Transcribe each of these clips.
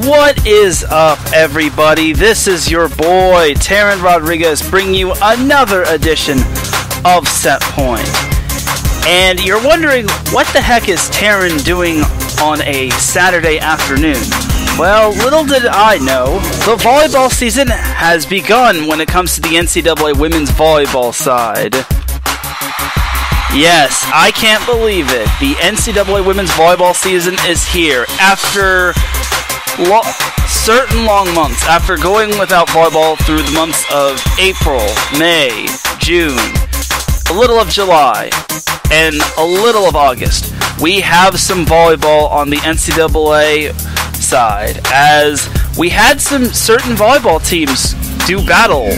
What is up, everybody? This is your boy, Teran Rodriguez, bringing you another edition of Set Point. And you're wondering, what the heck is Teran doing on a Saturday afternoon? Well, little did I know, the volleyball season has begun when it comes to the NCAA women's volleyball side. Yes, I can't believe it. The NCAA women's volleyball season is here after certain long months, after going without volleyball through the months of April, May, June, a little of July, and a little of August. We have some volleyball on the NCAA side, as we had some certain volleyball teams do battle.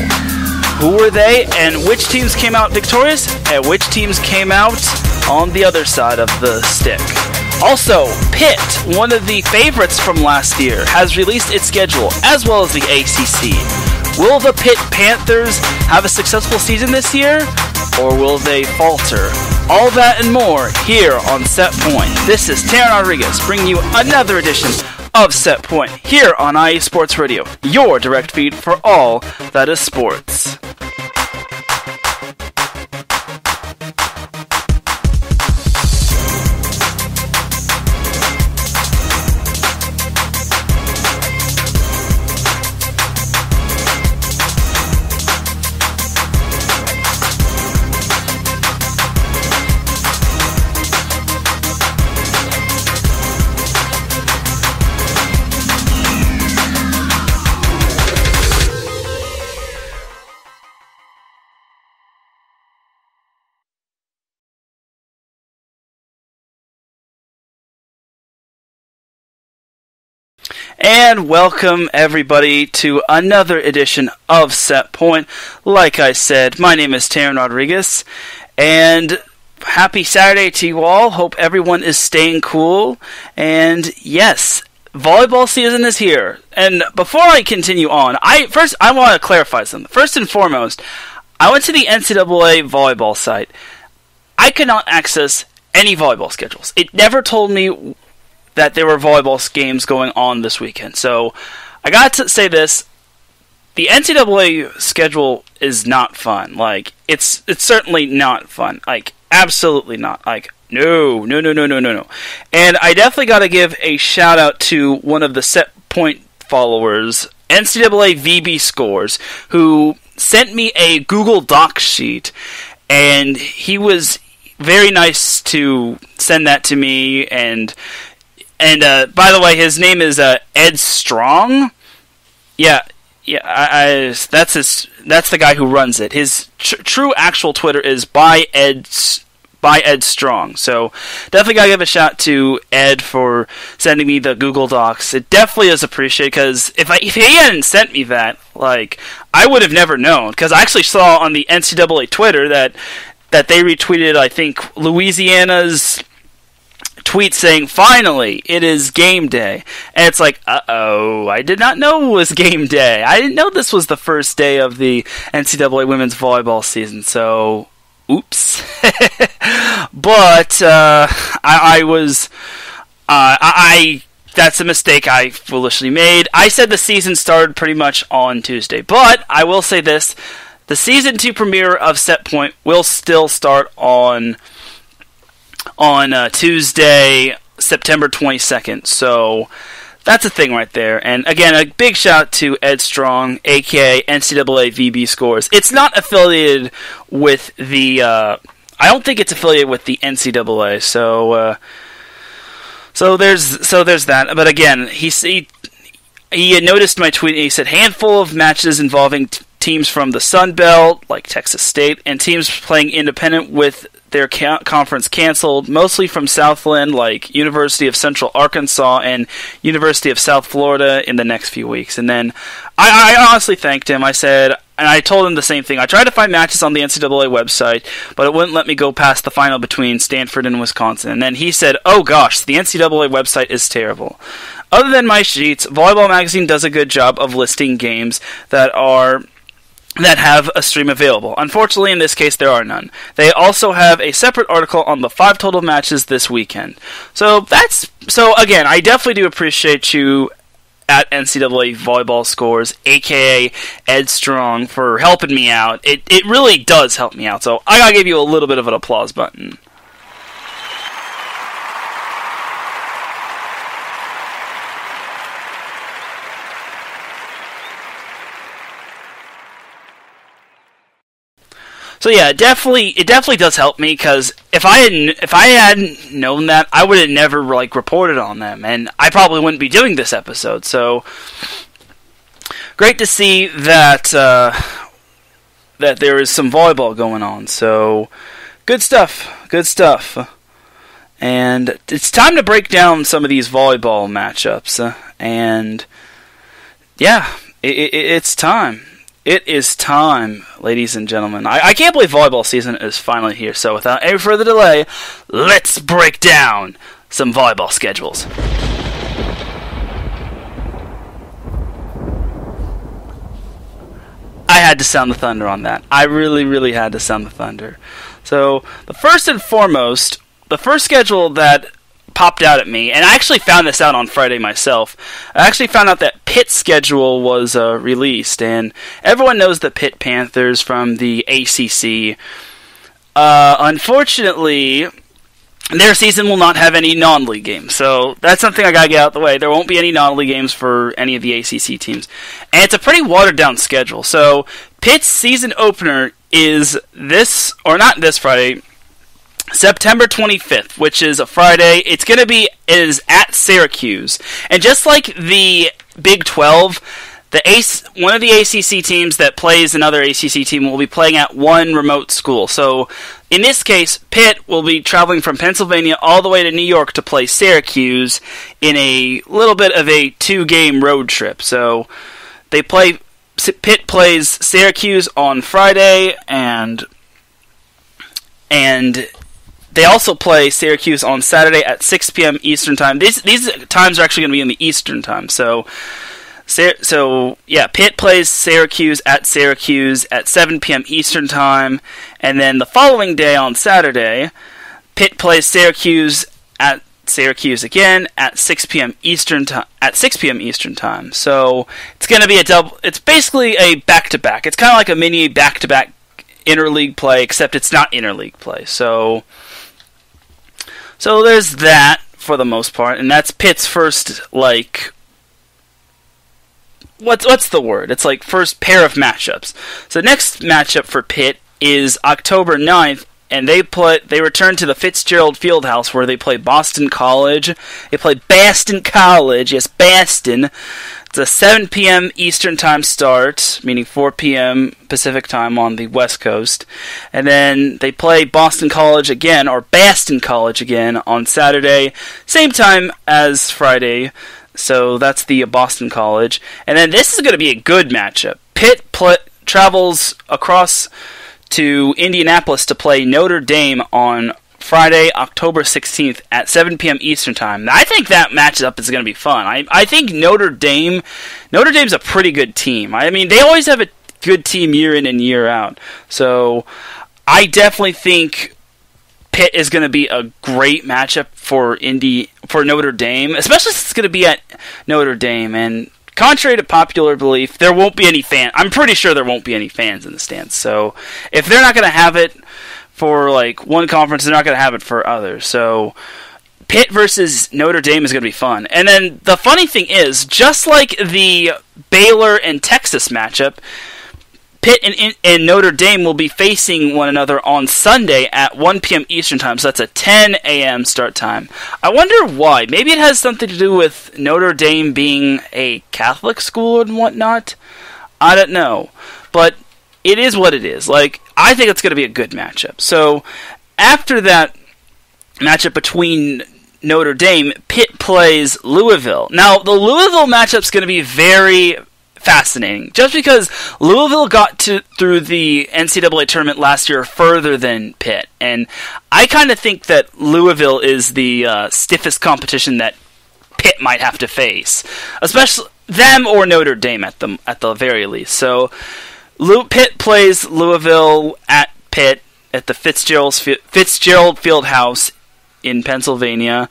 Who were they, and which teams came out victorious, and which teams came out on the other side of the stick. Also, Pitt, one of the favorites from last year, has released its schedule, as well as the ACC. Will the Pitt Panthers have a successful season this year, or will they falter? All that and more here on Set Point. This is Teran Rodriguez bringing you another edition of Set Point here on IE Sports Radio, your direct feed for all that is sports. And welcome everybody to another edition of Set Point. Like I said, my name is Teran Rodriguez, and happy Saturday to you all. Hope everyone is staying cool. And yes, volleyball season is here. And before I continue on, I want to clarify something. First and foremost, I went to the NCAA volleyball site. I could not access any volleyball schedules. It never told me that there were volleyball games going on this weekend. So, I got to say this, the NCAA schedule is not fun. Like, it's certainly not fun. Like, absolutely not. Like, no. And I definitely got to give a shout out to one of the Set Point followers, NCAA VB Scores, who sent me a Google Docs sheet, and he was very nice to send that to me, and by the way, his name is Ed Strong. That's the guy who runs it. His true actual Twitter is by Ed Strong. So definitely gotta give a shout to Ed for sending me the Google Docs. It definitely is appreciated, because if he hadn't sent me that, like, I would have never known. Because I actually saw on the NCAA Twitter that they retweeted, I think, Louisiana's tweet saying, finally, it is game day. And it's like, uh-oh, I did not know it was game day. I didn't know this was the first day of the NCAA women's volleyball season, so, oops. But, that's a mistake I foolishly made. I said the season started pretty much on Tuesday, but I will say this, the Season 2 premiere of Set Point will still start on Tuesday, September 22nd. So that's a thing right there. And again, a big shout out to Ed Strong, aka NCAA VB Scores. It's not affiliated with the I don't think it's affiliated with the NCAA. So there's that. But again, he had noticed my tweet and he said, handful of matches involving teams from the Sun Belt, like Texas State, and teams playing independent with their conference canceled, mostly from Southland, like University of Central Arkansas and University of South Florida in the next few weeks. And then I honestly thanked him. I said, and I told him the same thing. I tried to find matches on the NCAA website, but it wouldn't let me go past the final between Stanford and Wisconsin. And then he said, oh gosh, the NCAA website is terrible. Other than my sheets, Volleyball Magazine does a good job of listing games that have a stream available. Unfortunately, in this case, there are none. They also have a separate article on the 5 total matches this weekend. So again, I definitely do appreciate you, at NCAA Volleyball Scores, aka Ed Strong, for helping me out. It really does help me out, so I gotta give you a little bit of an applause button. So yeah, it definitely does help me, because if I hadn't known that, I would have never reported on them, and I probably wouldn't be doing this episode. So great to see that that there is some volleyball going on. So good stuff, and it's time to break down some of these volleyball matchups. And yeah, it's time. It is time, ladies and gentlemen. I can't believe volleyball season is finally here, so without any further delay, let's break down some volleyball schedules. I had to sound the thunder on that. I really had to sound the thunder. So, the first and foremost, the first schedule that popped out at me, and I actually found this out on Friday myself. I actually found out that Pitt's schedule was released, and everyone knows the Pitt Panthers from the ACC. Unfortunately, their season will not have any non-league games, so that's something I gotta get out of the way. There won't be any non-league games for any of the ACC teams, and it's a pretty watered-down schedule. So Pitt's season opener is this Friday, September 25th, which is a Friday. It is at Syracuse. And just like the Big 12, one of the ACC teams that plays another ACC team will be playing at one remote school. So, in this case, Pitt will be traveling from Pennsylvania all the way to New York to play Syracuse in a little bit of a 2-game road trip. So, Pitt plays Syracuse on Friday, and they also play Syracuse on Saturday at 6 p.m. Eastern Time. These times are actually going to be in the Eastern Time. So yeah, Pitt plays Syracuse at 7 p.m. Eastern Time, and then the following day on Saturday, Pitt plays Syracuse at Syracuse again at 6 p.m. Eastern Time. So it's going to be it's basically a back-to-back. It's kind of like a mini back-to-back interleague play, except it's not interleague play. So there's that for the most part, and that's Pitt's first, what's the word? It's first pair of matchups. So next matchup for Pitt is October 9th, and they return to the Fitzgerald Fieldhouse, where they play Boston College. They play Boston College, yes, Boston. It's a 7 p.m. Eastern Time start, meaning 4 p.m. Pacific Time on the West Coast. And then they play Boston College again on Saturday, same time as Friday. So that's the Boston College. And then this is going to be a good matchup. Pitt travels across to Indianapolis to play Notre Dame on Friday, October 16th at 7 p.m. Eastern Time. I think that matchup is going to be fun. I think Notre Dame's a pretty good team. I mean, they always have a good team year in and year out. So I definitely think Pitt is going to be a great matchup for Notre Dame, especially since it's going to be at Notre Dame. And contrary to popular belief, there won't be any fans. I'm pretty sure there won't be any fans in the stands. So if they're not going to have it for one conference, they're not going to have it for others. So Pitt versus Notre Dame is going to be fun. And then the funny thing is, just like the Baylor and Texas matchup, Pitt and Notre Dame will be facing one another on Sunday at 1 p.m. Eastern Time, so that's a 10 a.m. start time. I wonder why. Maybe it has something to do with Notre Dame being a Catholic school and whatnot. I don't know. But it is what it is. I think it's going to be a good matchup. So, after that matchup between Notre Dame, Pitt plays Louisville. Now, the Louisville matchup's going to be very fascinating, just because Louisville got through the NCAA tournament last year further than Pitt, and I kind of think that Louisville is the stiffest competition that Pitt might have to face, especially them or Notre Dame at the very least. So Pitt plays Louisville at Pitt at the Fitzgerald Fieldhouse in Pennsylvania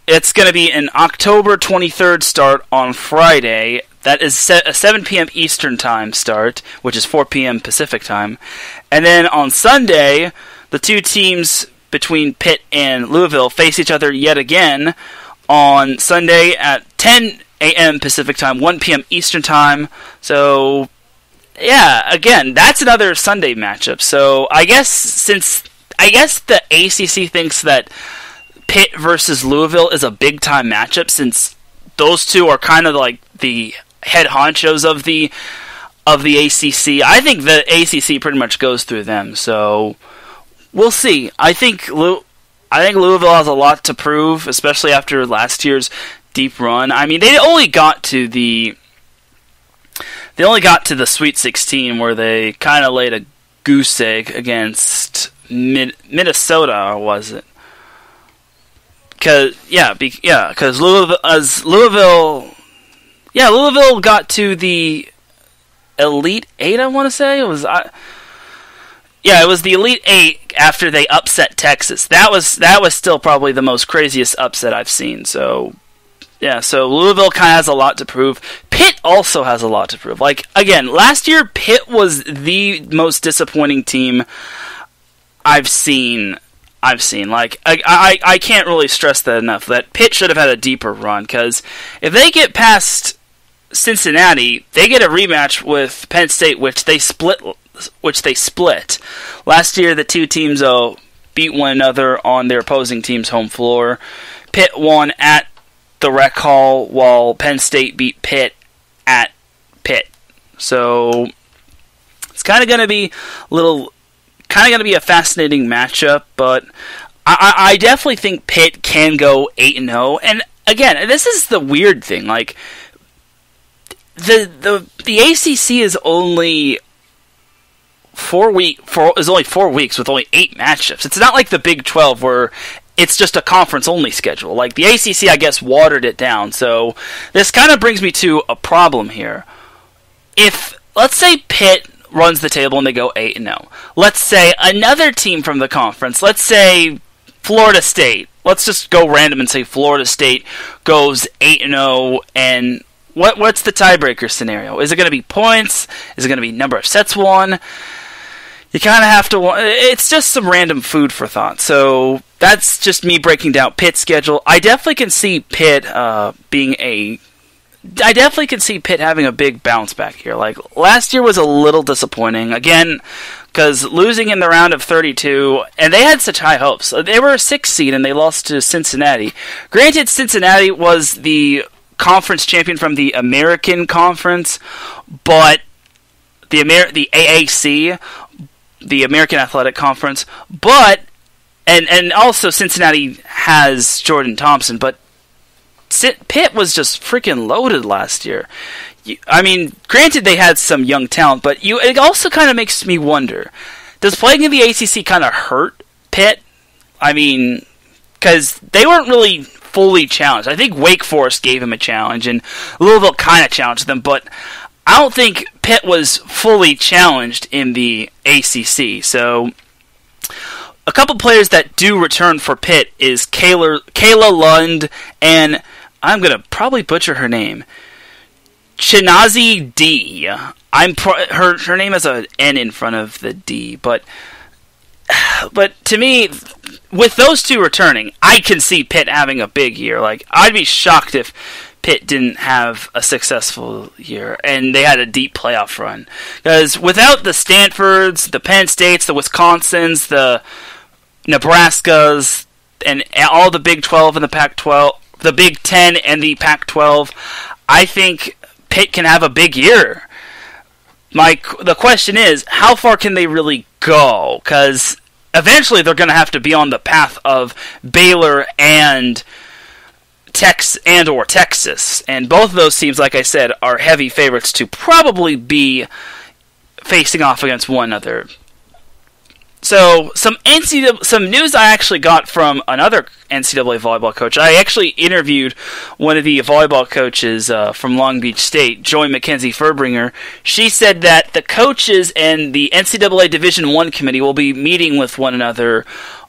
it's going to be an October 23rd start on Friday. That is a 7 p.m. Eastern Time start, which is 4 p.m. Pacific Time. And then on Sunday, the two teams between Pitt and Louisville face each other yet again on Sunday at 10 a.m. Pacific Time, 1 p.m. Eastern Time. So, yeah, again, that's another Sunday matchup. So, I guess the ACC thinks that Pitt versus Louisville is a big-time matchup, since those two are kind of like the head honchos of the ACC. I think the ACC pretty much goes through them, so we'll see. I think Louisville has a lot to prove, especially after last year's deep run. I mean, they only got to the Sweet 16, where they kind of laid a goose egg against Minnesota, was it? Because Louisville got to the Elite Eight. I want to say it was the Elite Eight after they upset Texas. That was still probably the most craziest upset I've seen. So yeah, so Louisville kind of has a lot to prove. Pitt also has a lot to prove. Like, again, last year Pitt was the most disappointing team I've seen. Like, I can't really stress that enough, that Pitt should have had a deeper run, because if they get past Cincinnati, they get a rematch with Penn State, which they split. Last year, the two teams beat one another on their opposing team's home floor. Pitt won at the Rec Hall, while Penn State beat Pitt at Pitt. So it's kind of going to be a fascinating matchup, but I definitely think Pitt can go 8-0. And again, this is the weird thing. Like, the ACC is only 4 weeks with only 8 matchups. It's not like the Big 12 where it's just a conference-only schedule. Like, the ACC, I guess, watered it down. So this kind of brings me to a problem here. If, let's say, Pitt runs the table and they go 8-0. Let's say another team from the conference, let's say Florida State. Let's just go random and say Florida State goes 8-0, and what's the tiebreaker scenario? Is it going to be points? Is it going to be number of sets won? You kind of have to. It's just some random food for thought. So that's just me breaking down Pitt's schedule. I definitely can see Pitt having a big bounce back here. Like, last year was a little disappointing. Again, because losing in the round of 32, and they had such high hopes. They were a 6th seed, and they lost to Cincinnati. Granted, Cincinnati was the conference champion from the American Conference, but the AAC, the American Athletic Conference, but and also Cincinnati has Jordan Thompson, but Pitt was just freaking loaded last year. I mean, granted they had some young talent, but it also kind of makes me wonder, does playing in the ACC kind of hurt Pitt? I mean, because they weren't really fully challenged. I think Wake Forest gave him a challenge, and Louisville kind of challenged them, but I don't think Pitt was fully challenged in the ACC. So a couple players that do return for Pitt is Kayla Lund, and I'm going to probably butcher her name, Chinazi D. Her name has an N in front of the D, but to me, with those two returning, I can see Pitt having a big year. Like, I'd be shocked if Pitt didn't have a successful year and they had a deep playoff run. Because without the Stanfords, the Penn States, the Wisconsins, the Nebraskas, and all the Big 12 and the Pac-12, the Big 10 and the Pac-12, I think Pitt can have a big year. The question is, how far can they really go? Because eventually they're going to have to be on the path of Baylor and Texas. And both of those teams, like I said, are heavy favorites to probably be facing off against one another. So, some news I actually got from another NCAA volleyball coach. I actually interviewed one of the volleyball coaches from Long Beach State, Joy Mackenzie Furbringer. She said that the coaches and the NCAA Division I committee will be meeting with one another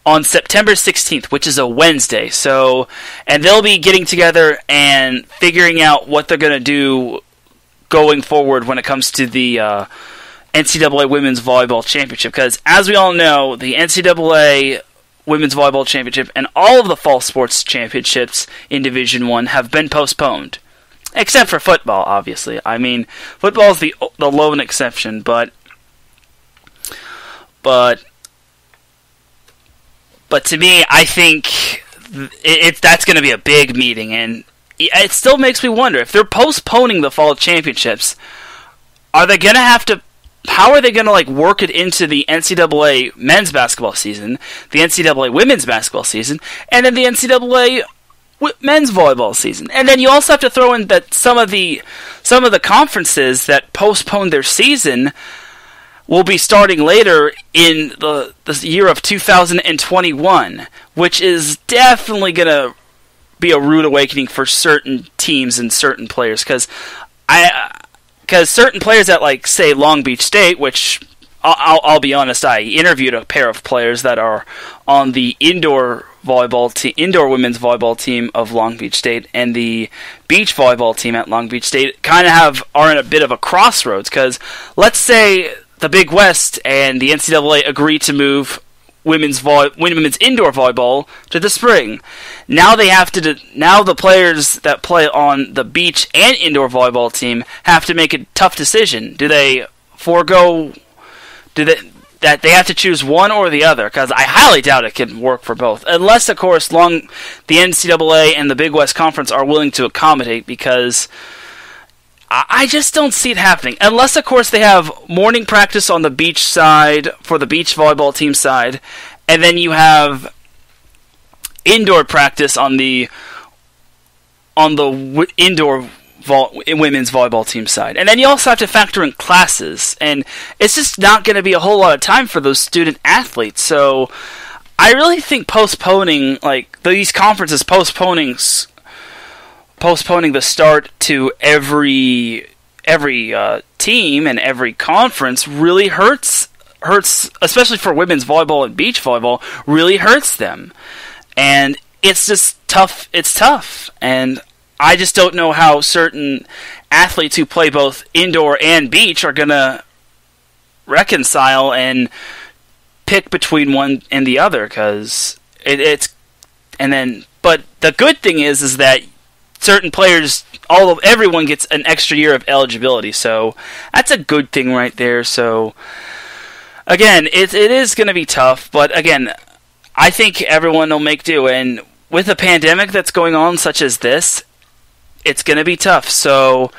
on September 16th, which is a Wednesday. So, and they'll be getting together and figuring out what they're going to do going forward when it comes to the NCAA Women's Volleyball Championship. Because, as we all know, the NCAA Women's Volleyball Championship and all of the fall sports championships in Division I have been postponed. Except for football, obviously. I mean, football is the lone exception, but to me, I think that's going to be a big meeting, and it still makes me wonder, if they're postponing the fall championships, are they going to have to, how are they going to work it into the NCAA men's basketball season, the NCAA women's basketball season, and then the NCAA men's volleyball season? And then you also have to throw in that some of the conferences that postponed their season will be starting later in the year of 2021, which is definitely going to be a rude awakening for certain teams and certain players, because certain players at, say, Long Beach State, which I'll be honest, I interviewed a pair of players that are on the indoor women's volleyball team of Long Beach State and the beach volleyball team at Long Beach State, kind of are in a bit of a crossroads, because let's say the Big West and the NCAA agree to move women's indoor volleyball to the spring. Now they have to. Now the players that play on the beach and indoor volleyball team have to make a tough decision. Do they forego? That they have to choose one or the other? Because I highly doubt it can work for both, unless, of course, the NCAA and the Big West Conference are willing to accommodate, because I just don't see it happening. Unless, of course, they have morning practice on the beach side for the beach volleyball team side, and then you have indoor practice on the indoor women's volleyball team side. And then you also have to factor in classes, and it's just not going to be a whole lot of time for those student athletes. So I really think postponing, these conferences postponing the start to every team and every conference really hurts, especially for women's volleyball and beach volleyball, really hurts them. And it's just tough. It's tough. And I just don't know how certain athletes who play both indoor and beach are going to reconcile and pick between one and the other, because but the good thing is that certain players, everyone gets an extra year of eligibility, so that's a good thing right there. So again, it is going to be tough, but again, I think everyone will make do, and with a pandemic that's going on such as this, it's going to be tough. So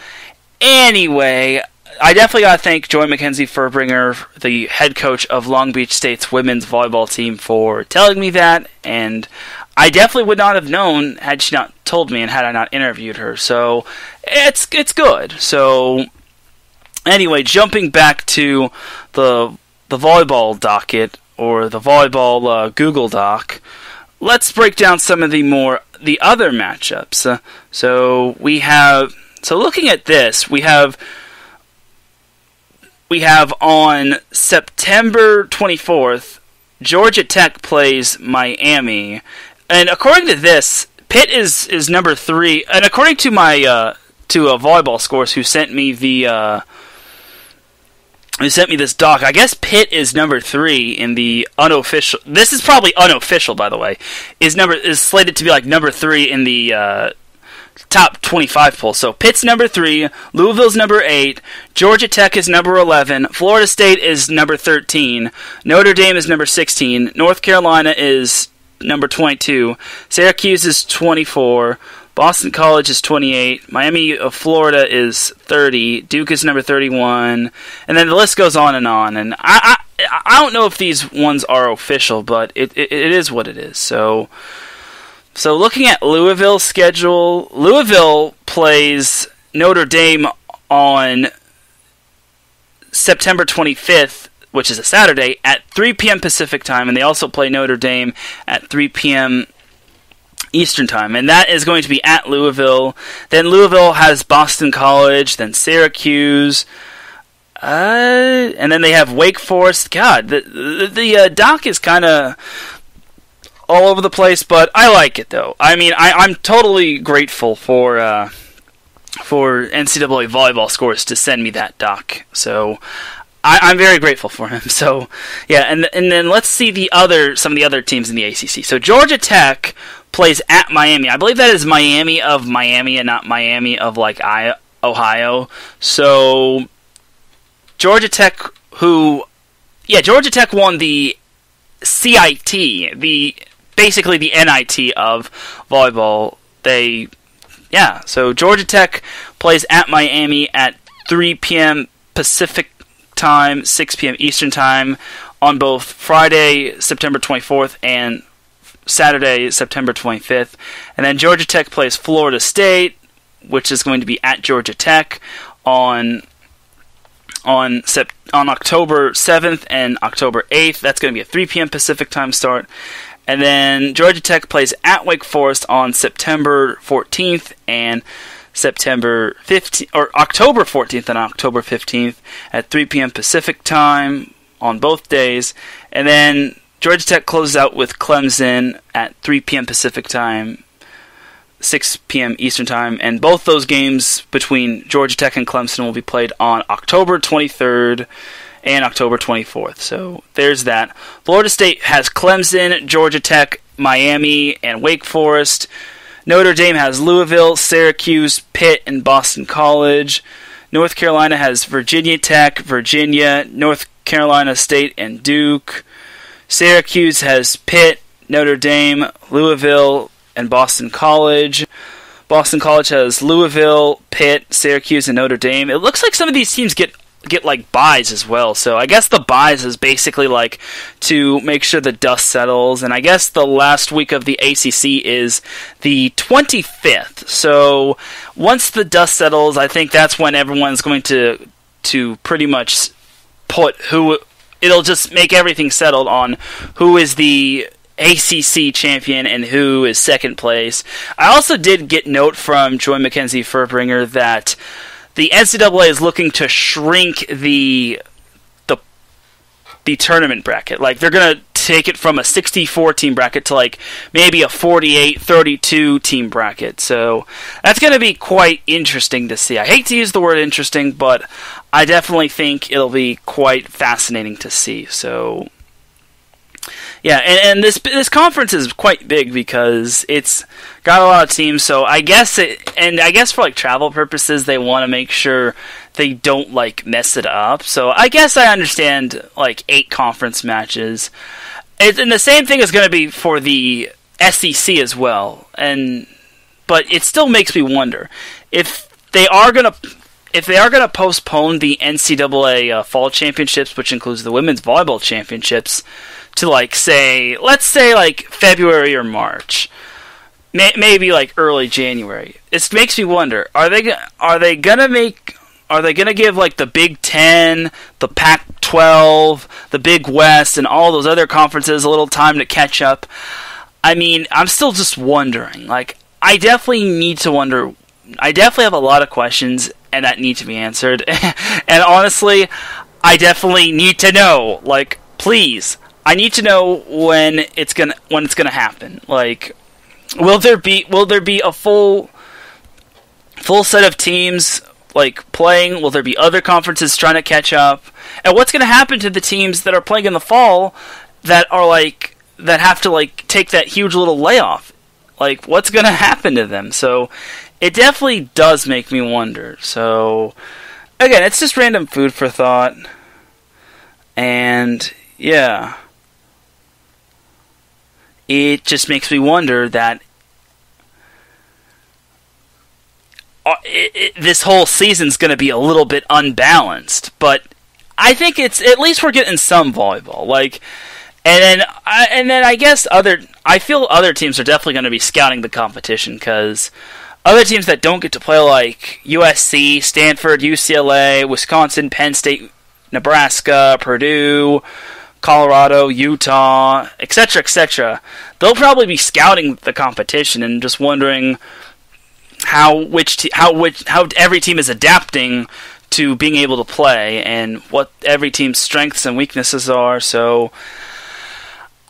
anyway, I definitely got to thank Joy Mackenzie Furbringer, the head coach of Long Beach State's women's volleyball team, for telling me that, and I definitely would not have known had she not told me and had I not interviewed her. So it's good. So anyway, jumping back to the volleyball docket, or the volleyball Google Doc, let's break down some of the other matchups. So looking at this, we have on September 24th, Georgia Tech plays Miami. And according to this, Pitt is number 3. And according to my to Volleyball Scores, who sent me this doc, I guess Pitt is number 3 in the unofficial. This is probably unofficial, by the way. Is slated to be number 3 in the top 25 poll. So Pitt's number 3, Louisville's number 8, Georgia Tech is number 11, Florida State is number 13, Notre Dame is number 16, North Carolina is number 22, Syracuse is 24, Boston College is 28, Miami of Florida is 30, Duke is number 31, and then the list goes on. And I don't know if these ones are official, but it is what it is. So looking at Louisville's schedule, Louisville plays Notre Dame on September 25th, which is a Saturday, at 3 p.m. Pacific time, and they also play Notre Dame at 3 p.m. Eastern time, and that is going to be at Louisville. Then Louisville has Boston College, then Syracuse, and then they have Wake Forest. God, the doc is kind of all over the place, but I like it though. I mean, I'm totally grateful for NCAA volleyball scores to send me that doc. So I'm very grateful for him. So yeah, and then let's see some of the other teams in the ACC. So Georgia Tech plays at Miami. I believe that is Miami of Miami and not Miami of like Ohio. So Georgia Tech, Georgia Tech won the CIT, basically the NIT of volleyball. So Georgia Tech plays at Miami at 3 p.m. Pacific time, 6 p.m. Eastern time on both Friday, September 24th and Saturday, September 25th. And then Georgia Tech plays Florida State, which is going to be at Georgia Tech on October 7th and October 8th. That's going to be a 3 p.m. Pacific time start. And then Georgia Tech plays at Wake Forest on September 14th and September 15th, or October 14th and October 15th at 3 p.m. Pacific time on both days. And then Georgia Tech closes out with Clemson at 3 p.m. Pacific time, 6 p.m. Eastern time, and both those games between Georgia Tech and Clemson will be played on October 23rd and October 24th. So there's that. Florida State has Clemson, Georgia Tech, Miami, and Wake Forest. Notre Dame has Louisville, Syracuse, Pitt, and Boston College. North Carolina has Virginia Tech, Virginia, North Carolina State, and Duke. Syracuse has Pitt, Notre Dame, Louisville, and Boston College. Boston College has Louisville, Pitt, Syracuse, and Notre Dame. It looks like some of these teams get like buys as well. So I guess the buys is basically like to make sure the dust settles. And I guess the last week of the ACC is the 25th. So once the dust settles, I think that's when everyone's going to pretty much put who. It'll just make everything settled on who is the ACC champion and who is second place. I also did get note from Joy Mackenzie Furbringer that the NCAA is looking to shrink the tournament bracket. Like, they're going to take it from a 64-team bracket to, like, maybe a 48-32 team bracket. So that's going to be quite interesting to see. I hate to use the word interesting, but I definitely think it'll be quite fascinating to see. So yeah, and this conference is quite big because it's got a lot of teams. So I guess for like travel purposes, they want to make sure they don't like mess it up. So I guess I understand like 8 conference matches. And the same thing is going to be for the SEC as well. But it still makes me wonder if they are going to postpone the NCAA fall championships, which includes the women's volleyball championships, to like let's say like February or March, maybe like early January. It makes me wonder: are they gonna give like the Big Ten, the Pac-12, the Big West, and all those other conferences a little time to catch up? I mean, I'm still just wondering. Like, I definitely need to wonder. I definitely have a lot of questions and that need to be answered. And honestly, I definitely need to know. Like, please, I need to know when it's gonna happen. Like, will there be a full set of teams like playing? Will there be other conferences trying to catch up? And what's gonna happen to the teams that are playing in the fall that have to like take that huge little layoff? Like, what's gonna happen to them? So it definitely does make me wonder. So again, it's just random food for thought. And yeah, it just makes me wonder that this whole season's going to be a little bit unbalanced. But I think it's at least we're getting some volleyball. Like, and then I guess I feel other teams are definitely going to be scouting the competition, because other teams that don't get to play, like USC, Stanford, UCLA, Wisconsin, Penn State, Nebraska, Purdue, Colorado, Utah, etc., they'll probably be scouting the competition and just wondering how every team is adapting to being able to play and what every team's strengths and weaknesses are. So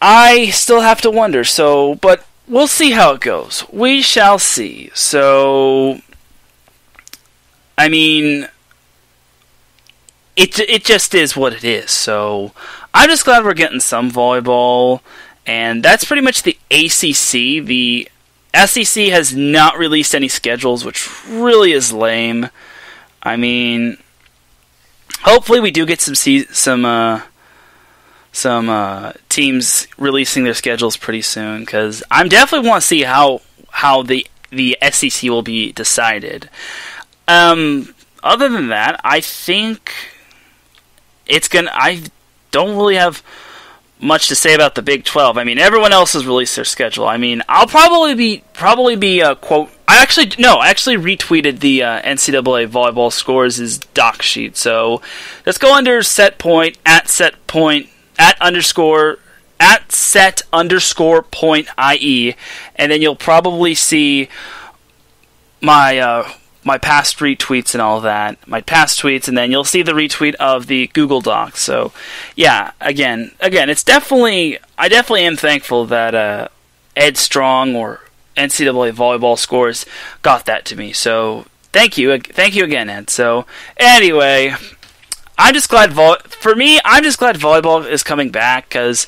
I still have to wonder. So, but we'll see how it goes. We shall see. So, I mean, it just is what it is. So, I'm just glad we're getting some volleyball, and that's pretty much the ACC. The SEC has not released any schedules, which really is lame. I mean, hopefully we do get some teams releasing their schedules pretty soon, because I definitely want to see how the SEC will be decided. Other than that, I think I don't really have much to say about the Big 12. I mean, everyone else has released their schedule. I mean, I'll probably be quote. I actually retweeted the NCAA volleyball scores' doc sheet. So let's go under set point at set point at set underscore point IE, and then you'll probably see my past retweets and all that, my past tweets, and then you'll see the retweet of the Google Doc. So, yeah, again, it's definitely, I definitely am thankful that Ed Strong or NCAA volleyball scores got that to me. So, thank you again, Ed. So, anyway, I'm just glad volleyball is coming back, because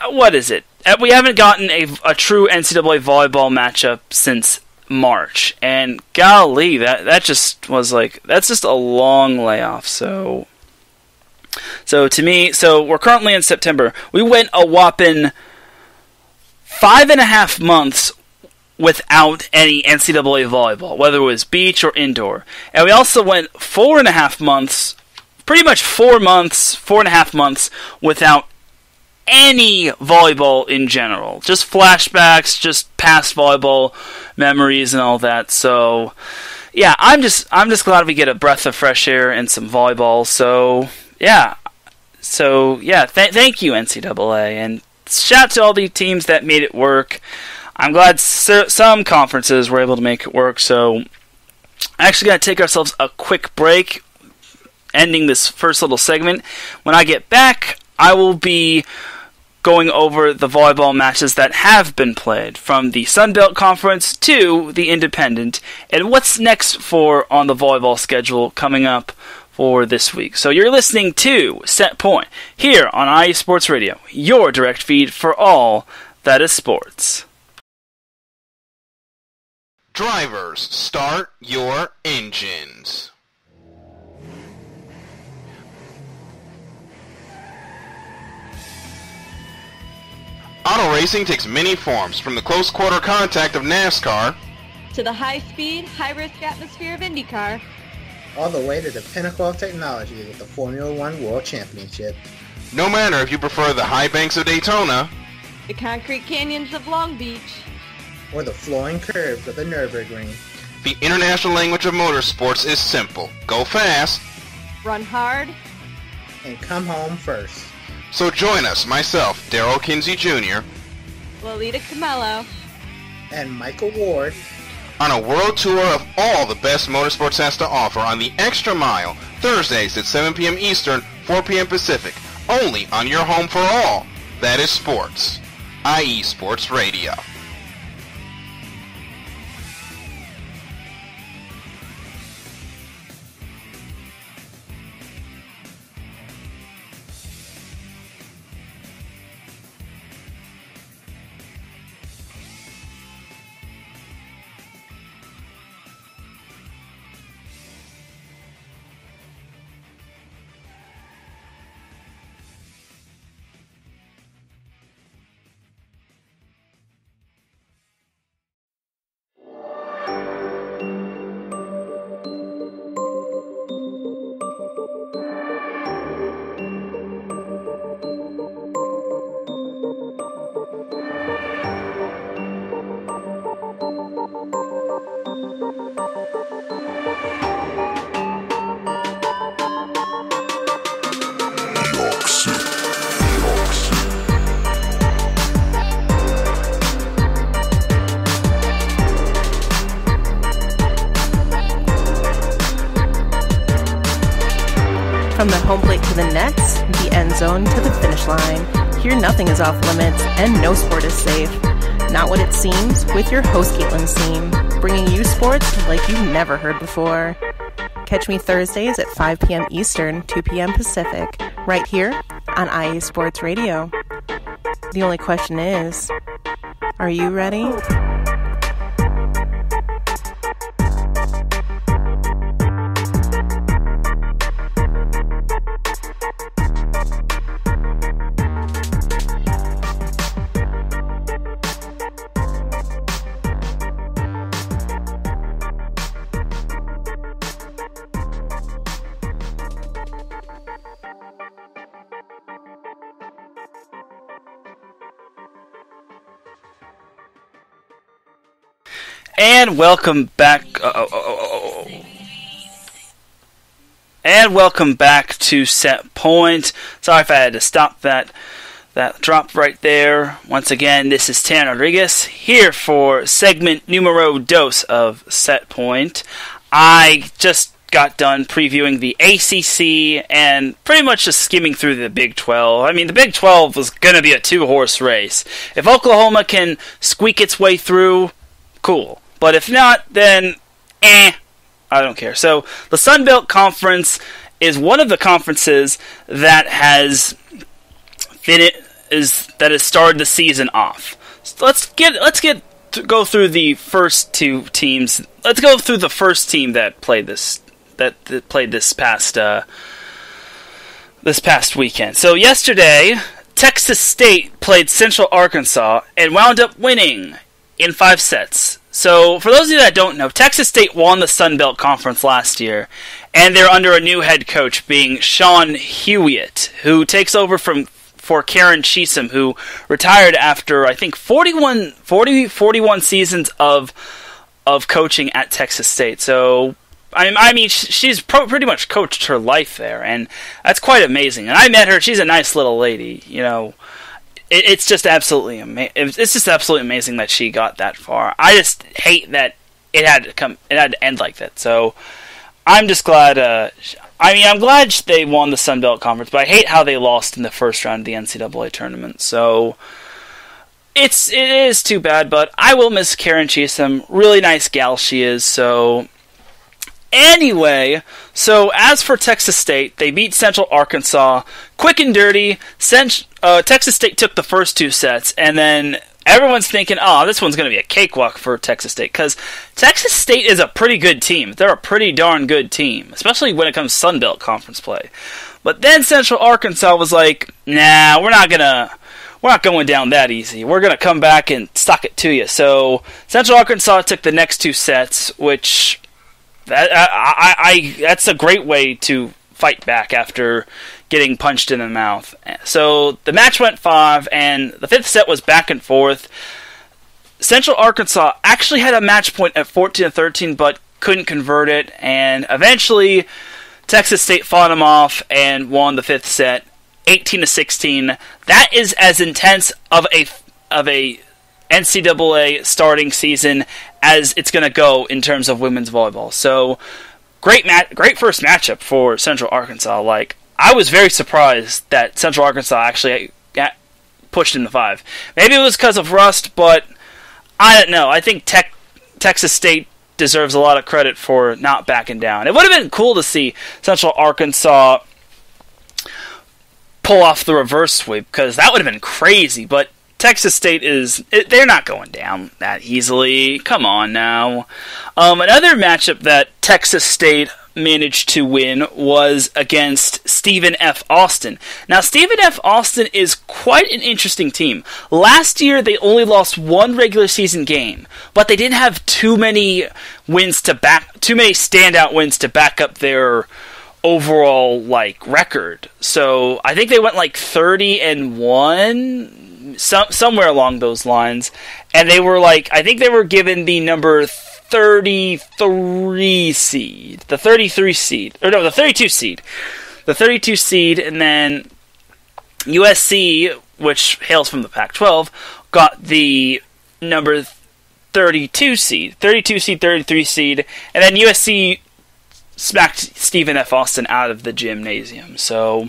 what is it? We haven't gotten a true NCAA volleyball matchup since March, and golly, that just was that's just a long layoff. So to me, we're currently in September. We went a whopping 5.5 months without any NCAA volleyball, whether it was beach or indoor, and we also went 4.5 months, pretty much 4.5 months without any volleyball in general. Just flashbacks, just past volleyball memories and all that. So, yeah, I'm just glad we get a breath of fresh air and some volleyball. So, yeah. Thank you, NCAA, and shout out to all the teams that made it work. I'm glad some conferences were able to make it work. So, I'm actually going to take ourselves a quick break, ending this first little segment. When I get back, I will be going over the volleyball matches that have been played, from the Sun Belt Conference to the Independent, and what's next on the volleyball schedule coming up for this week. So you're listening to Set Point here on IE Sports Radio, your direct feed for all that is sports. Drivers, start your engines. Auto racing takes many forms, from the close quarter contact of NASCAR to the high-speed, high-risk atmosphere of IndyCar, all the way to the pinnacle of technology with the Formula One World Championship. No matter if you prefer the high banks of Daytona, the concrete canyons of Long Beach, or the flowing curves of the Nürburgring, the international language of motorsports is simple. Go fast, run hard, and come home first. So join us, myself, Darrell Kinsey Jr., Lolita Camello, and Michael Ward, on a world tour of all the best motorsports has to offer on the Extra Mile, Thursdays at 7 p.m. Eastern, 4 p.m. Pacific, only on your home for all that is sports, IE Sports Radio. From the home plate to the nets, the end zone to the finish line, Here nothing is off limits and no sport is safe. Not what it seems with your host Caitlin Seam, bringing you sports like you've never heard before. Catch me Thursdays at 5 p.m. Eastern, 2 p.m. Pacific, right here on IE Sports Radio. The only question is, are you ready? And welcome back. And welcome back to Set Point. Sorry if I had to stop that drop right there. Once again, this is Teran Rodriguez here for segment numero dos of Set Point. I just got done previewing the ACC and pretty much just skimming through the Big 12. I mean, the Big 12 was going to be a two-horse race. If Oklahoma can squeak its way through, cool. But if not, then, I don't care. So, the Sun Belt Conference is one of the conferences that has started the season off. So go through the first two teams. Let's go through the first team that played this past weekend. So yesterday, Texas State played Central Arkansas and wound up winning in 5 sets. So, for those of you that don't know, Texas State won the Sun Belt Conference last year, and they're under a new head coach, being Sean Hewitt, who takes over for Karen Cheatham, who retired after, I think, 41 seasons of coaching at Texas State. So, I mean, she's pretty much coached her life there, and that's quite amazing. And I met her; she's a nice little lady, you know. It's just absolutely amazing that she got that far. I just hate that it had to end like that. So I'm just glad. I'm glad they won the Sun Belt Conference, but I hate how they lost in the first round of the NCAA tournament. So it is too bad, but I will miss Karen Cheatham. Really nice gal she is. So. Anyway, so as for Texas State, they beat Central Arkansas quick and dirty. Texas State took the first 2 sets, and then everyone's thinking, oh, this one's going to be a cakewalk for Texas State, because Texas State is a pretty good team. They're a pretty darn good team, especially when it comes to Sun Belt Conference play. But then Central Arkansas was like, nah, we're not going down that easy. We're going to come back and stock it to you. So Central Arkansas took the next 2 sets, which... that's a great way to fight back after getting punched in the mouth. So the match went 5, and the 5th set was back and forth. Central Arkansas actually had a match point at 14-13, but couldn't convert it, and eventually Texas State fought them off and won the 5th set, 18-16. That is as intense of a NCAA starting season as it's going to go in terms of women's volleyball. So, great first matchup for Central Arkansas. Like, I was very surprised that Central Arkansas actually got pushed in the 5. Maybe it was because of rust, but I don't know. I think Texas State deserves a lot of credit for not backing down. It would have been cool to see Central Arkansas pull off the reverse sweep, because that would have been crazy, but Texas State they're not going down that easily. Come on now. Another matchup that Texas State managed to win was against Stephen F. Austin. Now, Stephen F. Austin is quite an interesting team. Last year, they only lost 1 regular season game, but they didn't have too many standout wins to back up their overall record. So I think they went 30-1. Somewhere along those lines, and they were I think they were given the number 33 seed, the 32 seed, and then USC, which hails from the Pac-12, got the number 32 seed, 33 seed, and then USC smacked Stephen F. Austin out of the gymnasium. So,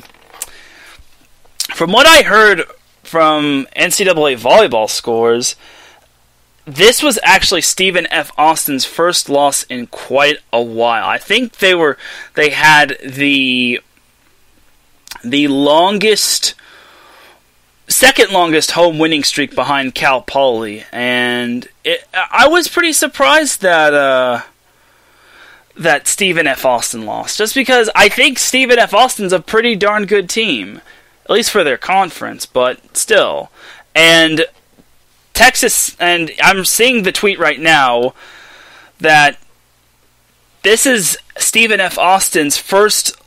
from what I heard from NCAA volleyball scores, this was actually Stephen F. Austin's first loss in quite a while. I think they had the second longest home winning streak behind Cal Poly, and I was pretty surprised that Stephen F. Austin lost, just because I think Stephen F. Austin's a pretty darn good team, at least for their conference, but still. And Texas, and I'm seeing the tweet right now that this is Stephen F. Austin's first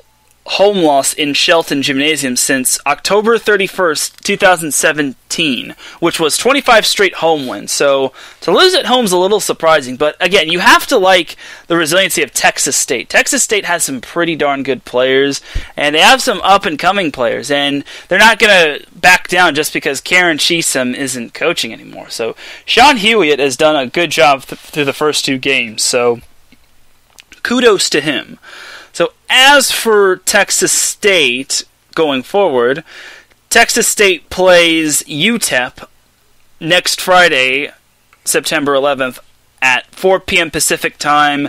home loss in Shelton Gymnasium since October 31st, 2017, which was 25 straight home wins. So to lose at home is a little surprising, but again, you have to like the resiliency of Texas State. Texas State has some pretty darn good players, and they have some up-and-coming players, and they're not going to back down just because Karen Cheesum isn't coaching anymore. So Sean Hewitt has done a good job through the first two games, so kudos to him. So as for Texas State going forward, Texas State plays UTEP next Friday, September 11th at 4 p.m. Pacific Time,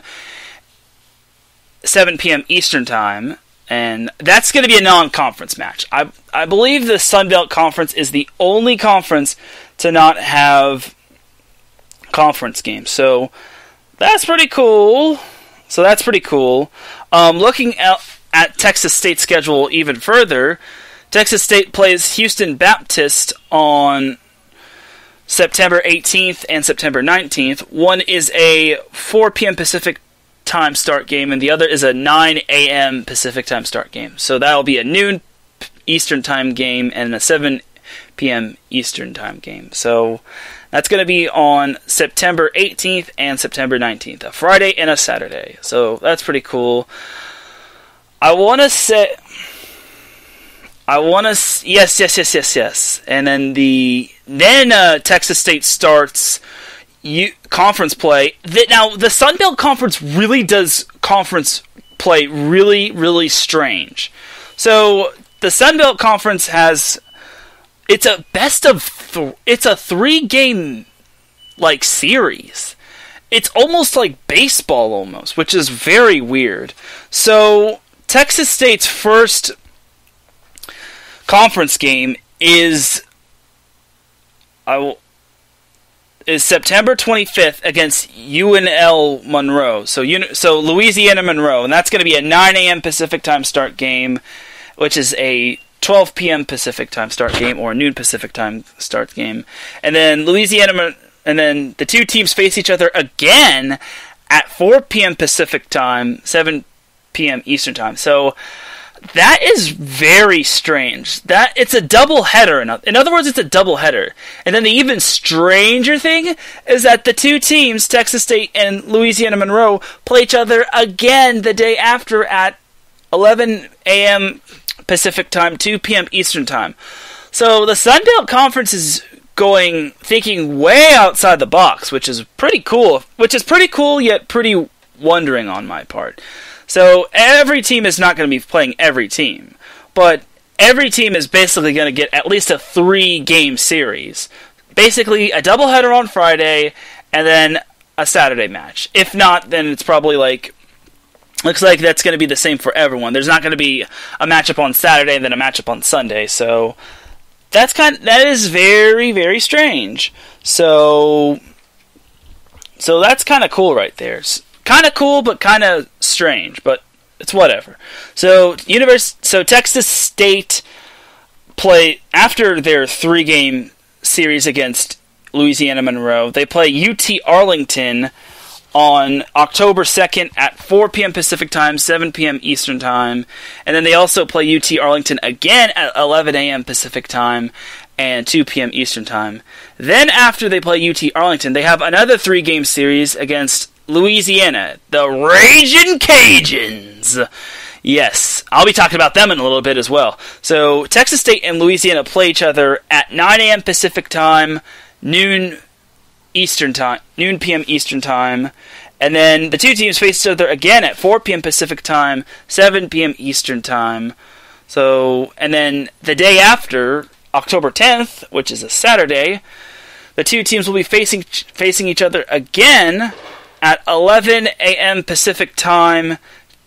7 p.m. Eastern Time, and that's going to be a non-conference match. I believe the Sun Belt Conference is the only conference to not have conference games, so that's pretty cool. Looking at Texas State's schedule even further, Texas State plays Houston Baptist on September 18th and September 19th. One is a 4 p.m. Pacific Time start game, and the other is a 9 a.m. Pacific Time start game. So that'll be a noon Eastern Time game and a 7 p.m. Eastern Time game. So that's going to be on September 18th and September 19th, a Friday and a Saturday. So that's pretty cool. Yes. And then Texas State starts conference play. Now, the Sun Belt Conference really does conference play really, really strange. So the Sun Belt Conference has... It's a best of... it's a 3-game, series. It's almost like baseball, almost, which is very weird. So, Texas State's first conference game is September 25th against UNL Monroe. So Louisiana Monroe, and that's going to be a 9 a.m. Pacific Time start game, which is a 12 p.m. Pacific Time start game, or noon Pacific Time start game. And then and then the two teams face each other again at 4 p.m. Pacific Time, 7 p.m. Eastern Time. So that is very strange. That it's a double header. In other words, it's a double header. And then the even stranger thing is that the two teams, Texas State and Louisiana Monroe, play each other again the day after at 11 a.m. Pacific Time, 2 p.m. Eastern Time. So the Sun Belt Conference is thinking way outside the box, which is pretty cool. Yet pretty wondering on my part. So every team is not going to be playing every team, but every team is basically going to get at least a 3-game series. Basically a doubleheader on Friday and then a Saturday match. If not, then it's probably looks like that's going to be the same for everyone. There's not going to be a matchup on Saturday and then a matchup on Sunday. So that is very, very strange. So that's kind of cool right there. Kind of cool, but kind of strange. But it's whatever. So Texas State play after their 3-game series against Louisiana Monroe. They play UT Arlington on October 2nd at 4 p.m. Pacific Time, 7 p.m. Eastern Time. And then they also play UT Arlington again at 11 a.m. Pacific Time and 2 p.m. Eastern Time. Then after they play UT Arlington, they have another 3-game series against Louisiana, the Ragin' Cajuns. Yes, I'll be talking about them in a little bit as well. So Texas State and Louisiana play each other at 9 a.m. Pacific Time, noon p.m. Eastern Time, and then the two teams face each other again at 4 p.m. Pacific Time, 7 p.m. Eastern Time. So, and then the day after, October 10th, which is a Saturday, the two teams will be facing each other again at 11 a.m. Pacific time,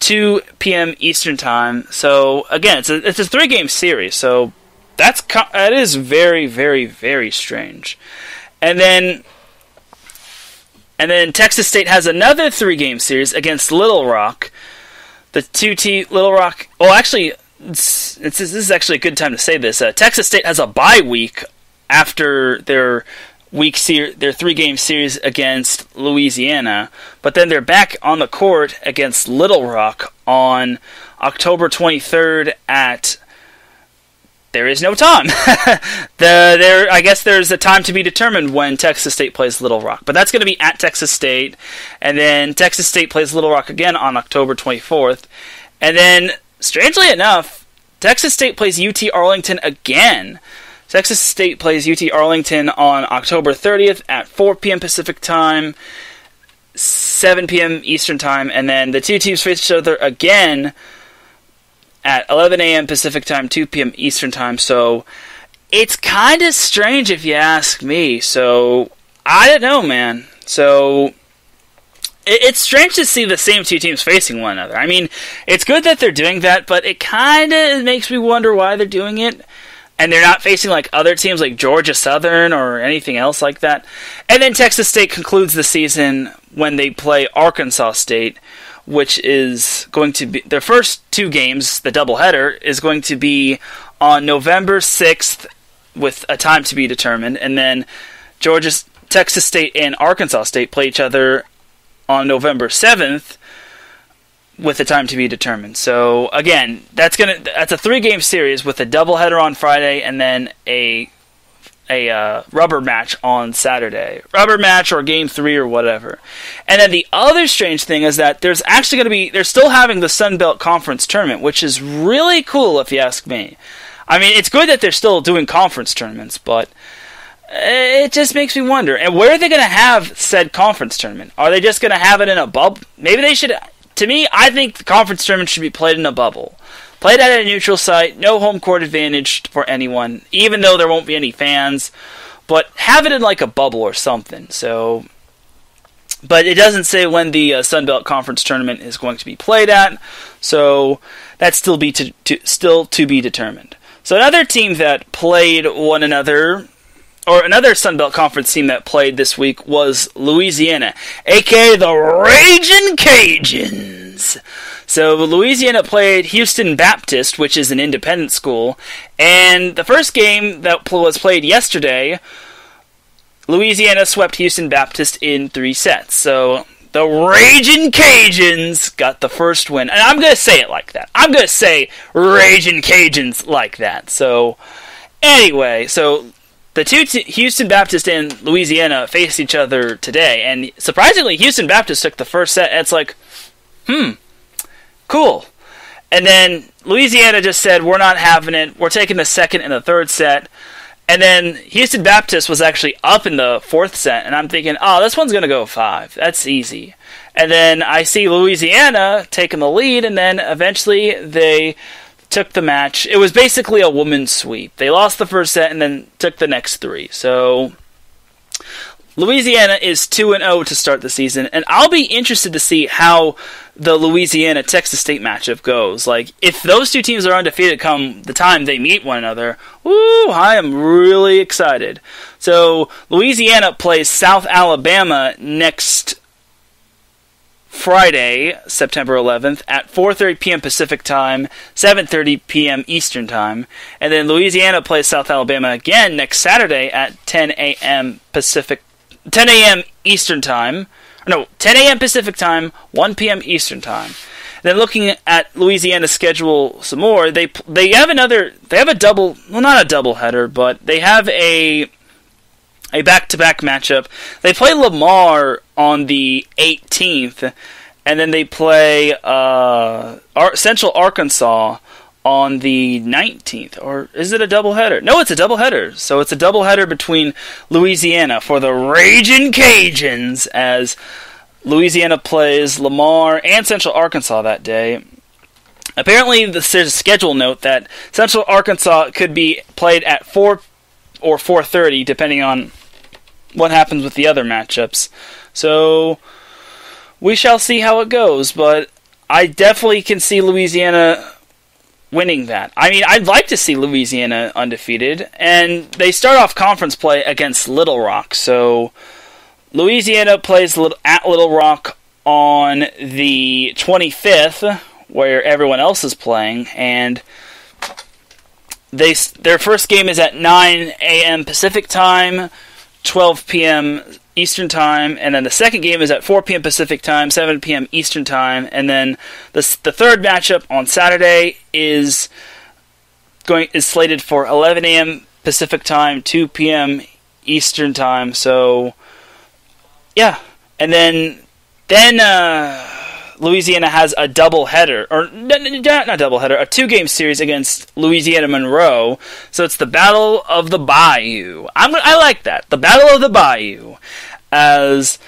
2 p.m. Eastern time. So again, it's a 3-game series. So that is very, very, very strange. And then Texas State has another 3-game series against Little Rock. Little Rock. Oh, actually, this is actually a good time to say this. Texas State has a bye week after their 3-game series against Louisiana, but then they're back on the court against Little Rock on October 23rd at. There is no time. I guess there's a time to be determined when Texas State plays Little Rock. But that's going to be at Texas State. And then Texas State plays Little Rock again on October 24th. And then, strangely enough, Texas State plays UT Arlington again. Texas State plays UT Arlington on October 30th at 4 p.m. Pacific time, 7 p.m. Eastern time. And then the two teams face each other again at 11 a.m. Pacific time, 2 p.m. Eastern time. So it's kind of strange if you ask me. So I don't know, man. So it's strange to see the same two teams facing one another. I mean, it's good that they're doing that, but it kind of makes me wonder why they're doing it. And they're not facing like other teams like Georgia Southern or anything else like that. And then Texas State concludes the season when they play Arkansas State, which is going to be their first 2 games. The doubleheader is going to be on November 6th with a time to be determined, and then Texas State and Arkansas State play each other on November 7th with a time to be determined. So again, that's a 3-game series with a doubleheader on Friday and then a rubber match on Saturday. Rubber match or game 3 or whatever. And then the other strange thing is that they're still having the Sun Belt Conference tournament, which is really cool if you ask me. I mean, it's good that they're still doing conference tournaments, but it just makes me wonder. And where are they going to have said conference tournament? Are they just going to have it in a bubble? Maybe they should. To me, I think the conference tournament should be played in a bubble. Played at a neutral site, no home court advantage for anyone, even though there won't be any fans. But have it in like a bubble or something. So, but it doesn't say when the Sun Belt Conference tournament is going to be played at, so that's still to be determined. So another team that played one another, or another Sun Belt Conference team that played this week was Louisiana, aka the Ragin' Cajuns. So Louisiana played Houston Baptist, which is an independent school, and the first game that was played yesterday, Louisiana swept Houston Baptist in 3 sets. So the Ragin' Cajuns got the first win, and I'm going to say it like that. I'm going to say Ragin' Cajuns like that. So anyway, so the two Houston Baptist and Louisiana faced each other today, and surprisingly, Houston Baptist took the first set. And it's like, cool. And then Louisiana just said, we're not having it. We're taking the second and the third set. And then Houston Baptist was actually up in the 4th set, and I'm thinking, this one's going to go 5. That's easy. And then I see Louisiana taking the lead, and then eventually they took the match. It was basically a women's sweep. They lost the first set and then took the next 3. So Louisiana is 2-0 to start the season, and I'll be interested to see how the Louisiana-Texas State matchup goes. Like, if those two teams are undefeated come the time they meet one another, I am really excited. So Louisiana plays South Alabama next Friday, September 11th, at 4:30 p.m. Pacific Time, 7:30 p.m. Eastern Time. And then Louisiana plays South Alabama again next Saturday at 10 a.m. Eastern Time. No, 10 a.m. Pacific Time, 1 p.m. Eastern Time. Then looking at Louisiana's schedule some more, they have a double, well, not a doubleheader, but they have a back-to-back matchup. They play Lamar on the 18th, and then they play Central Arkansas on the 19th. Or is it a doubleheader? No, it's a doubleheader. So it's a doubleheader between Louisiana for the Ragin' Cajuns, as Louisiana plays Lamar and Central Arkansas that day. Apparently, there's a schedule note that Central Arkansas could be played at 4 or 4:30, depending on what happens with the other matchups. So, we shall see how it goes, but I definitely can see Louisiana winning that. I mean, I'd like to see Louisiana undefeated, and they start off conference play against Little Rock, so Louisiana plays at Little Rock on the 25th, where everyone else is playing, and their first game is at 9 a.m. Pacific Time, 12 p.m. Eastern Time, and then the second game is at 4 p.m. Pacific Time, 7 p.m. Eastern Time, and then the third matchup on Saturday is slated for 11 a.m. Pacific Time, 2 p.m. Eastern Time. So, yeah, and then Louisiana has a doubleheader, or not doubleheader, a 2-game series against Louisiana Monroe. So it's the Battle of the Bayou. I like that, the Battle of the Bayou, as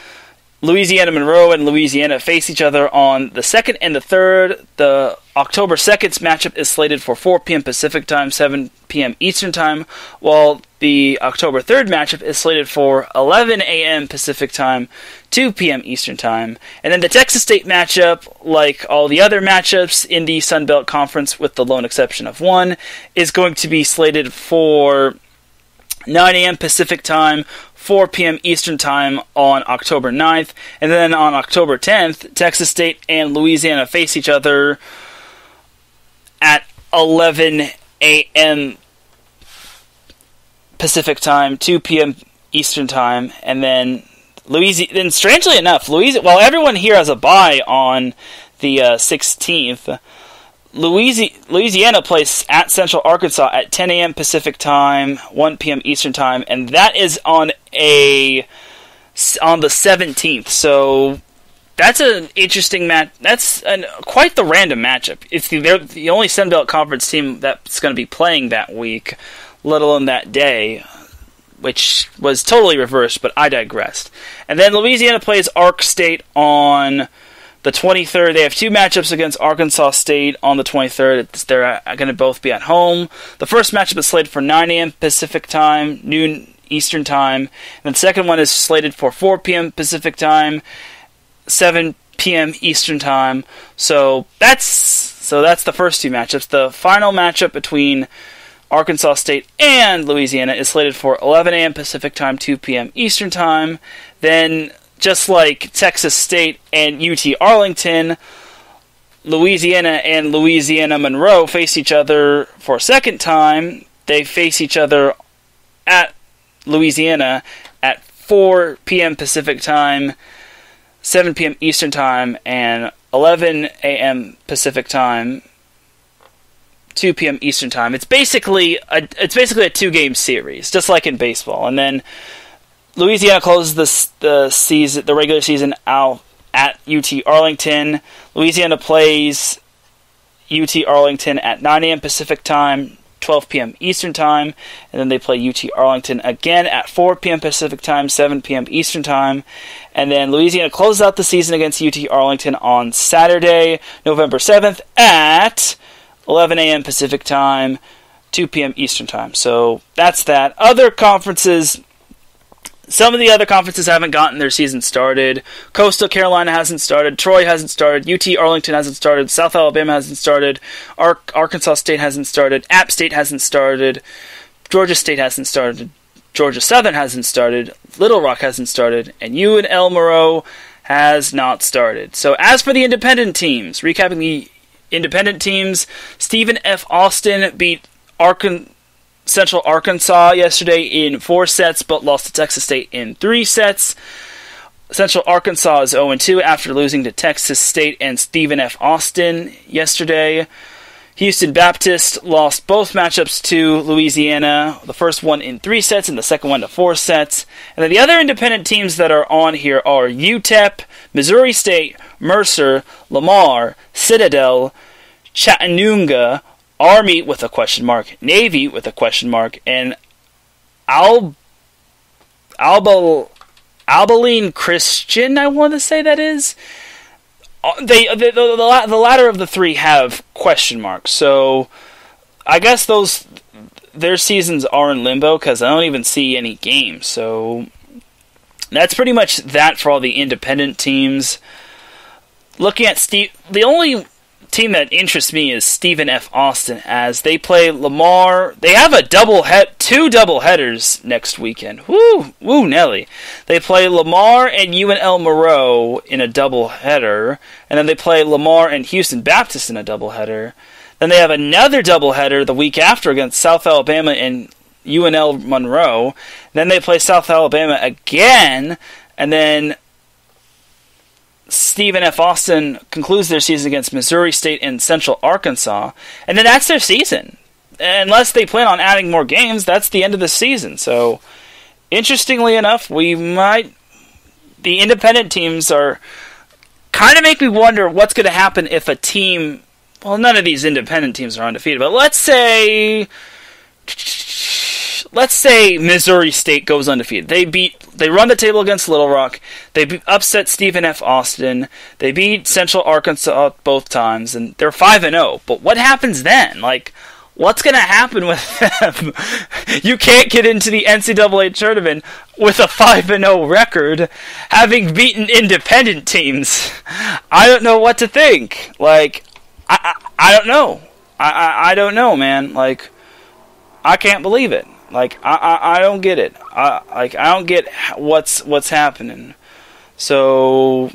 Louisiana Monroe and Louisiana face each other on the 2nd and the 3rd. The October 2nd matchup is slated for 4 p.m. Pacific Time, 7 p.m. Eastern Time, while the October 3rd matchup is slated for 11 a.m. Pacific Time, 2 p.m. Eastern Time. And then the Texas State matchup, like all the other matchups in the Sun Belt Conference with the lone exception of one, is going to be slated for 9 a.m. Pacific Time, 4 p.m. Eastern Time on October 9th. And then on October 10th, Texas State and Louisiana face each other at 11 a.m. Pacific Time, 2 p.m. Eastern Time. And then strangely enough, while everyone here has a bye on the 16th, Louisiana plays at Central Arkansas at 10 a.m. Pacific Time, 1 p.m. Eastern Time, and that is on the 17th. So that's an interesting match. That's quite the random matchup. They're the only Sun Belt Conference team that's going to be playing that week, let alone that day, which was totally reversed, but I digressed. And then Louisiana plays Ark State on the 23rd. They have 2 matchups against Arkansas State on the 23rd. They're going to both be at home. The first matchup is slated for 9 a.m. Pacific Time, noon Eastern Time. And the second one is slated for 4 p.m. Pacific Time, 7 p.m. Eastern Time. So that's the first 2 matchups. The final matchup between Arkansas State and Louisiana is slated for 11 a.m. Pacific Time, 2 p.m. Eastern Time. Then, just like Texas State and UT Arlington, Louisiana and Louisiana Monroe face each other for a second time. They face each other at Louisiana at 4 p.m. Pacific Time, 7 p.m. Eastern Time, and 11 a.m. Pacific Time, 2 p.m. Eastern Time. It's basically a 2-game series, just like in baseball. And then Louisiana closes the regular season out at UT Arlington. Louisiana plays UT Arlington at 9 a.m. Pacific Time, 12 p.m. Eastern Time, and then they play UT Arlington again at 4 p.m. Pacific Time, 7 p.m. Eastern Time, and then Louisiana closes out the season against UT Arlington on Saturday, November 7th at 11 a.m. Pacific Time, 2 p.m. Eastern Time. So that's that. Other conferences, some of the other conferences haven't gotten their season started. Coastal Carolina hasn't started. Troy hasn't started. UT Arlington hasn't started. South Alabama hasn't started. Arkansas State hasn't started. App State hasn't started. Georgia State hasn't started. Georgia Southern hasn't started. Little Rock hasn't started. And UNL Monroe has not started. So as for the independent teams, recapping the independent teams, Stephen F. Austin beat Central Arkansas yesterday in 4 sets, but lost to Texas State in 3 sets. Central Arkansas is 0-2 after losing to Texas State and Stephen F. Austin yesterday. Houston Baptist lost both matchups to Louisiana, the first one in 3 sets and the second one to 4 sets. And then the other independent teams that are on here are UTEP, Missouri State, Mercer, Lamar, Citadel, Chattanooga, Army with a question mark, Navy with a question mark, and Abilene Christian, I want to say that is. The latter of the 3 have question mark. So I guess their seasons are in limbo because I don't even see any games. So that's pretty much that for all the independent teams. Looking at the only team that interests me is Stephen F. Austin, as they play Lamar. They have two double headers next weekend. Woo Nelly. They play Lamar and UNL Monroe in a double header, and then they play Lamar and Houston Baptist in a double header. Then they have another double header the week after against South Alabama and UNL Monroe. Then they play South Alabama again, and then Stephen F. Austin concludes their season against Missouri State and Central Arkansas, and then that's their season. Unless they plan on adding more games, that's the end of the season. So, interestingly enough, the independent teams are kind of make me wonder what's going to happen if a team, well, none of these independent teams are undefeated, but let's say Missouri State goes undefeated. They run the table against Little Rock. They upset Stephen F. Austin. They beat Central Arkansas both times, and they're 5-0. But what happens then? Like, what's going to happen with them? You can't get into the NCAA tournament with a 5-0 record, having beaten independent teams. I don't know what to think. Like, I don't know. I don't know, man. Like, I can't believe it. Like, I don't get it. I don't get what's happening. So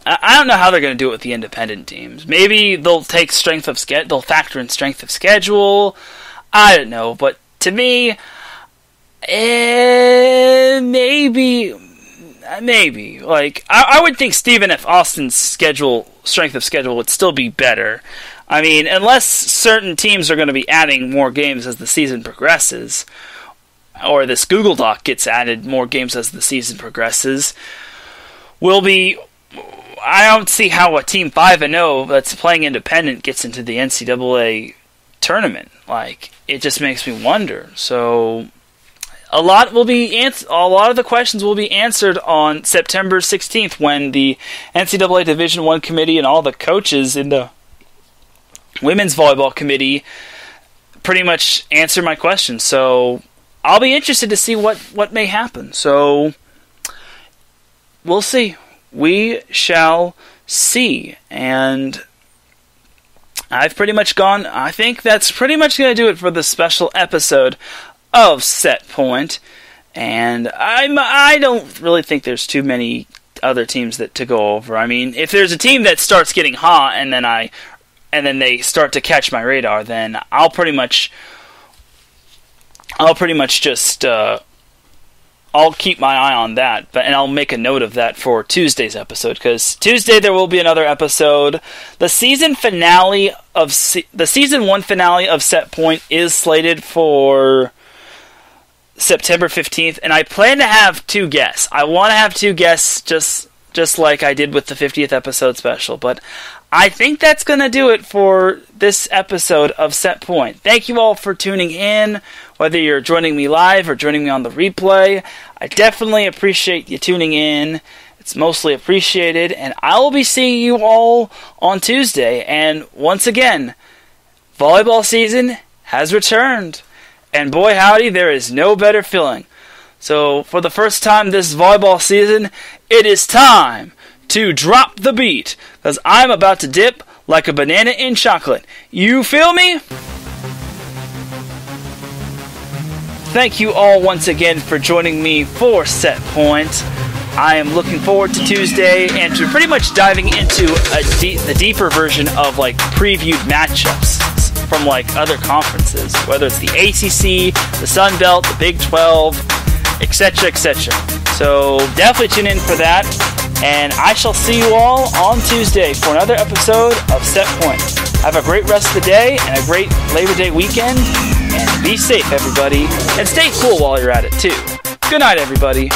I don't know how they're going to do it with the independent teams. Maybe they'll take they'll factor in strength of schedule. I don't know, but to me, maybe. Like, I would think Stephen F. Austin's strength of schedule would still be better. I mean, unless certain teams are going to be adding more games as the season progresses, or this Google Doc gets added more games as the season progresses, I don't see how a team 5-0 that's playing independent gets into the NCAA tournament. Like, it just makes me wonder. So, a lot of the questions will be answered on September 16th when the NCAA Division I committee and all the coaches in the Women's Volleyball Committee pretty much answer my questions. So I'll be interested to see what may happen. So we'll see. We shall see. And I've pretty much gone. I think that's pretty much going to do it for the special episode of Set Point. And I don't really think there's too many other teams to go over. I mean, if there's a team that starts getting hot and then they start to catch my radar, then I'll pretty much just I'll keep my eye on that, and I'll make a note of that for Tuesday's episode, because Tuesday there will be another episode. The season 1 finale of Set Point is slated for September 15th, and I plan to have 2 guests. I want to have 2 guests just like I did with the 50th episode special, but I think that's going to do it for this episode of Set Point. Thank you all for tuning in, whether you're joining me live or joining me on the replay. I definitely appreciate you tuning in. It's mostly appreciated, and I will be seeing you all on Tuesday. And once again, volleyball season has returned, and boy howdy, there is no better feeling. So for the first time this volleyball season, it is time to drop the beat, because I'm about to dip like a banana in chocolate. You feel me? Thank you all once again for joining me for Set Point. I am looking forward to Tuesday and to pretty much diving into the deeper version of like previewed matchups from like other conferences, whether it's the ACC, the Sun Belt, the Big 12, etc., etc. So definitely tune in for that. And I shall see you all on Tuesday for another episode of Set Point. Have a great rest of the day and a great Labor Day weekend. And be safe, everybody. And stay cool while you're at it, too. Good night, everybody.